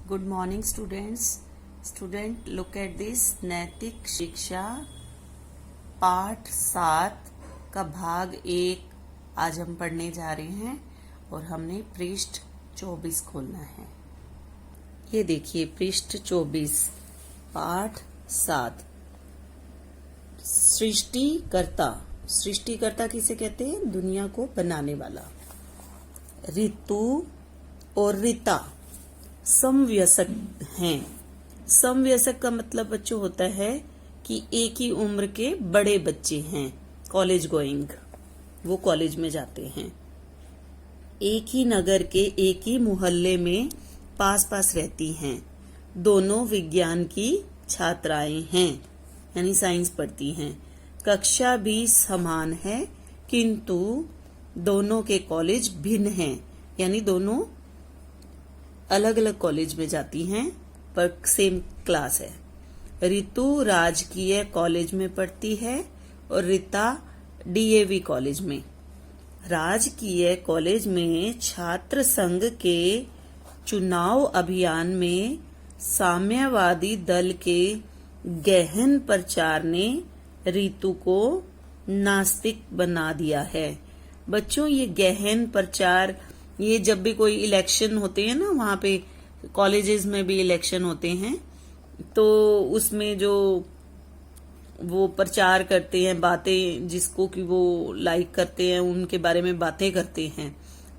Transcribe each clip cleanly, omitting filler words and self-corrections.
Good morning, students. Student, look at this नैतिक शिक्षा पाठ 7 का भाग 1 आज हम पढ़ने जा रहे हैं और हमने पृष्ठ 24 खोलना है। ये देखिए पृष्ठ 24 पाठ 7 सृष्टिकर्ता। सृष्टिकर्ता किसे कहते हैं? दुनिया को बनाने वाला। ऋतु और ऋता समवयस्क हैं। समवयस्क का मतलब बच्चों होता है कि एक ही उम्र के बड़े बच्चे हैं, कॉलेज गोइंग, वो कॉलेज में जाते हैं। एक ही नगर के एक ही मोहल्ले में पास पास रहती हैं। दोनों विज्ञान की छात्राएं हैं, यानी साइंस पढ़ती हैं। कक्षा भी समान है किंतु दोनों के कॉलेज भिन्न हैं, यानी दोनों अलग अलग कॉलेज में जाती हैं पर सेम क्लास है। ऋतु राजकीय कॉलेज में पढ़ती है और रीता डीएवी कॉलेज में। राजकीय कॉलेज में छात्र संघ के चुनाव अभियान में साम्यवादी दल के गहन प्रचार ने ऋतु को नास्तिक बना दिया है। बच्चों, ये गहन प्रचार, ये जब भी कोई इलेक्शन होते हैं ना, वहां पे कॉलेजेस में भी इलेक्शन होते हैं, तो उसमें जो वो प्रचार करते हैं, बातें जिसको कि वो लाइक करते हैं उनके बारे में बातें करते हैं,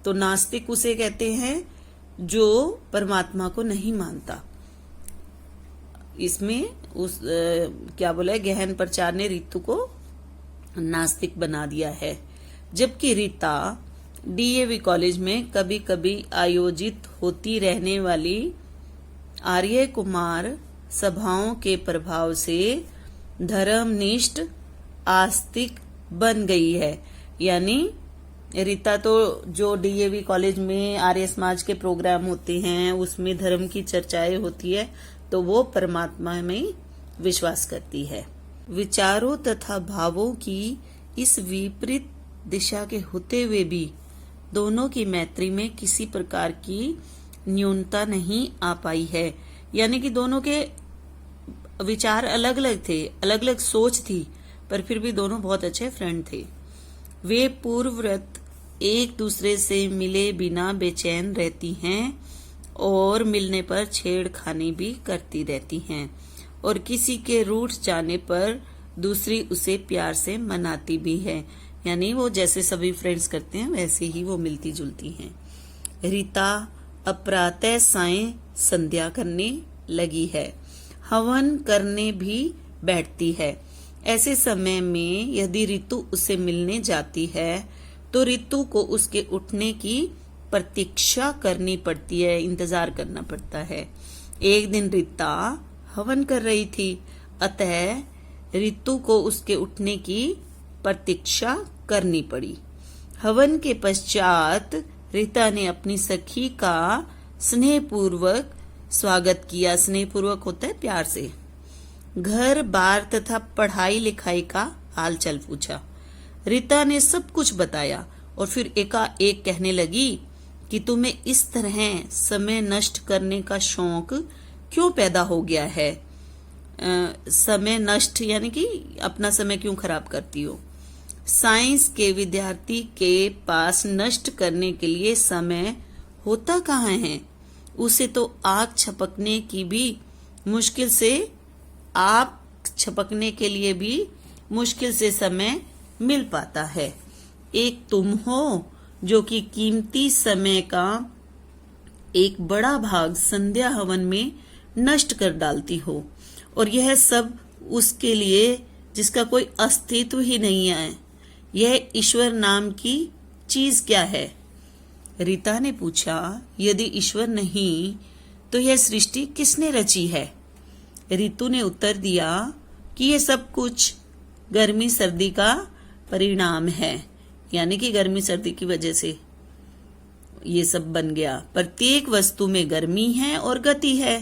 तो नास्तिक उसे कहते हैं जो परमात्मा को नहीं मानता। इसमें क्या बोला है, गहन प्रचार ने ऋतु को नास्तिक बना दिया है। जबकि रीता डीएवी कॉलेज में कभी कभी आयोजित होती रहने वाली आर्य कुमार सभाओं के प्रभाव से धर्मनिष्ठ आस्तिक बन गई है। यानी रीता तो जो डीएवी कॉलेज में आर्य समाज के प्रोग्राम होते हैं, उसमें धर्म की चर्चाएं होती है, तो वो परमात्मा में विश्वास करती है। विचारों तथा भावों की इस विपरीत दिशा के होते हुए भी दोनों की मैत्री में किसी प्रकार की न्यूनता नहीं आ पाई है। यानी कि दोनों के विचार अलग अलग थे, अलग अलग सोच थी, पर फिर भी दोनों बहुत अच्छे फ्रेंड थे। वे पूर्ववत एक दूसरे से मिले बिना बेचैन रहती हैं और मिलने पर छेड़खानी भी करती रहती हैं, और किसी के रूठ जाने पर दूसरी उसे प्यार से मनाती भी है। यानी वो जैसे सभी फ्रेंड्स करते हैं वैसे ही वो मिलती जुलती हैं। रीता अपरातः सायं संध्या करने लगी है, हवन करने भी बैठती है। ऐसे समय में यदि ऋतु उसे मिलने जाती है तो ऋतु को उसके उठने की प्रतीक्षा करनी पड़ती है, इंतजार करना पड़ता है। एक दिन रीता हवन कर रही थी, अतः ऋतु को उसके उठने की प्रतीक्षा करनी पड़ी। हवन के पश्चात रीता ने अपनी सखी का स्नेहपूर्वक स्वागत किया। स्नेहपूर्वक होता है प्यार से। घर बार तथा पढ़ाई लिखाई का हालचाल पूछा। रीता ने सब कुछ बताया और फिर एकाएक कहने लगी कि तुम्हें इस तरह समय नष्ट करने का शौक क्यों पैदा हो गया है? समय नष्ट यानी कि अपना समय क्यों खराब करती हो? साइंस के विद्यार्थी के पास नष्ट करने के लिए समय होता कहाँ है? उसे तो आग छपकने की भी मुश्किल से मुश्किल से समय मिल पाता है। एक तुम हो जो कि कीमती समय का एक बड़ा भाग संध्या हवन में नष्ट कर डालती हो, और यह सब उसके लिए जिसका कोई अस्तित्व ही नहीं है। यह ईश्वर नाम की चीज क्या है? रीता ने पूछा। यदि ईश्वर नहीं तो यह सृष्टि किसने रची है? ऋतु ने उत्तर दिया कि यह सब कुछ गर्मी सर्दी का परिणाम है, यानी कि गर्मी सर्दी की वजह से ये सब बन गया। प्रत्येक वस्तु में गर्मी है और गति है।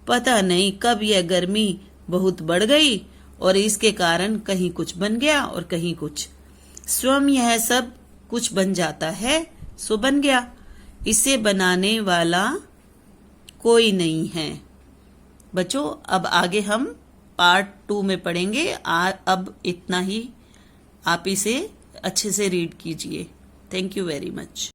पता नहीं कब यह गर्मी बहुत बढ़ गई और इसके कारण कहीं कुछ बन गया और कहीं कुछ। स्वयं यह सब कुछ बन जाता है, सो बन गया। इसे बनाने वाला कोई नहीं है। बच्चों अब आगे हम पार्ट 2 में पढ़ेंगे। अब इतना ही, आप इसे अच्छे से रीड कीजिए। Thank you very much.